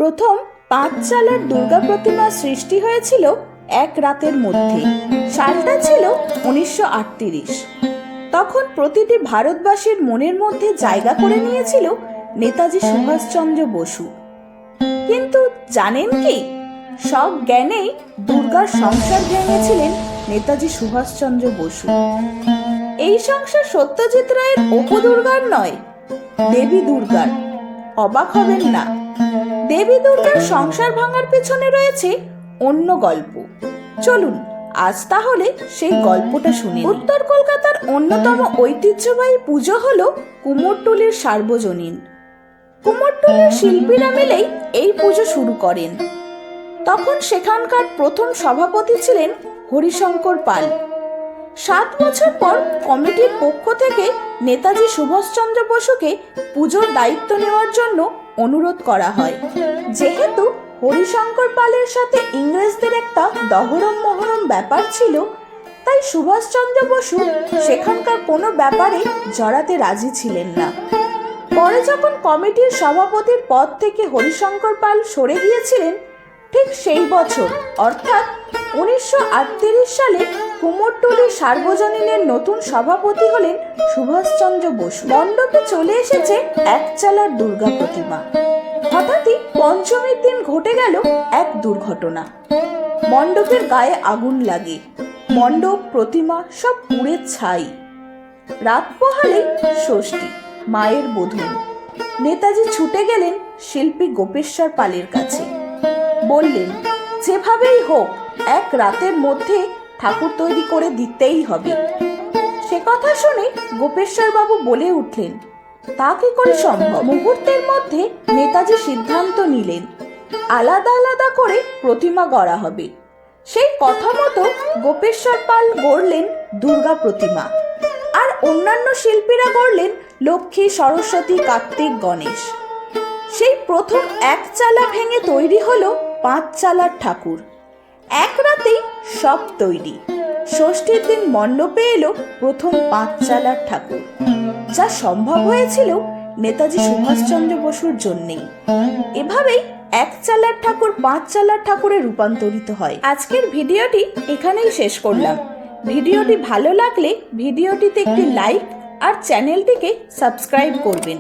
প্রথম 5 চালার দুর্গা প্রতিমা সৃষ্টি হয়েছিল এক রাতের মধ্যে। সালটা ছিল 1938। তখন প্রতিটি ভারতবাসীর মনের মধ্যে জায়গা করে নিয়েছিল নেতাজি সুভাষচন্দ্র বসু। কিন্তু জানেন কি, সব জ্ঞানেই দুর্গার সংসার ভেঙেছিলেন নেতাজি সুভাষচন্দ্র বসু। এই সংসার সত্যজিৎ রায়ের অপু দুর্গার নয়, দেবী দুর্গার। অবাক হবেন না, দেবী দুর্গার সংসার ভাঙার পেছনে রয়েছে অন্য গল্প। চলুন আজ তাহলে সেই গল্পটা শুনি। উত্তর কলকাতার অন্যতম ঐতিহ্যবাহী পুজো হলো কুমোরটুলির সার্বজনীন। কুমোরটুলির শিল্পীরা মিলেই এই পুজো শুরু করেন। তখন সেখানকার প্রথম সভাপতি ছিলেন হরিশঙ্কর পাল। 7 বছর পর কমিটির পক্ষ থেকে নেতাজি সুভাষচন্দ্র বসুকে পুজোর দায়িত্ব নেওয়ার জন্য অনুরোধ করা হয়। যেহেতু হরিশঙ্কর পালের সাথে ইংরেজদের একটা দহরম মহরম ব্যাপার ছিল, তাই সুভাষচন্দ্র বসু সেখানকার কোনো ব্যাপারে জড়াতে রাজি ছিলেন না। পরে যখন কমিটির সভাপতির পদ থেকে হরিশঙ্কর পাল সরে গিয়েছিলেন, ঠিক সেই বছর অর্থাৎ 1938 সালে কুমোরটুলি সার্বজনীনের নতুন সভাপতি হলেন সুভাষচন্দ্র বসু। মণ্ডপে চলে এসেছে এক চালার দুর্গা প্রতিমা। হঠাৎই পঞ্চমীর দিন ঘটে গেল এক দুর্ঘটনা। মণ্ডপের গায়ে আগুন লাগে, মণ্ডপ প্রতিমা সব পুড়ে ছাই। রাত পোহালে ষষ্ঠী, মায়ের বোধন। নেতাজি ছুটে গেলেন শিল্পী গোপেশ্বর পালের কাছে। বললেন, যেভাবেই হোক এক রাতের মধ্যে ঠাকুর তৈরি করে দিতেই হবে। সে কথা শুনে গোপেশ্বর বাবু বলে উঠলেন, তা কি করে সম্ভব? মুহূর্তের মধ্যে নেতাজি সিদ্ধান্ত নিলেন, আলাদা আলাদা করে প্রতিমা গড়া হবে। সেই কথা মতো গোপেশ্বর পাল গড়লেন দুর্গা প্রতিমা, আর অন্যান্য শিল্পীরা গড়লেন লক্ষ্মী, সরস্বতী, কার্তিক, গণেশ। সেই প্রথম এক চালা ভেঙে তৈরি হলো 5 চালার ঠাকুর। এক রাতেই সব তৈরি। ষষ্ঠীর দিন মণ্ডপে এলো প্রথম 5 চালার ঠাকুর, যা সম্ভব হয়েছিল নেতাজি সুভাষচন্দ্র বসুর জন্যেই। এভাবেই এক চালার ঠাকুর 5 চালার ঠাকুরে রূপান্তরিত হয়। আজকের ভিডিওটি এখানেই শেষ করলাম। ভিডিওটি ভালো লাগলে ভিডিওটিতে একটি লাইক আর চ্যানেলটিকে সাবস্ক্রাইব করবেন।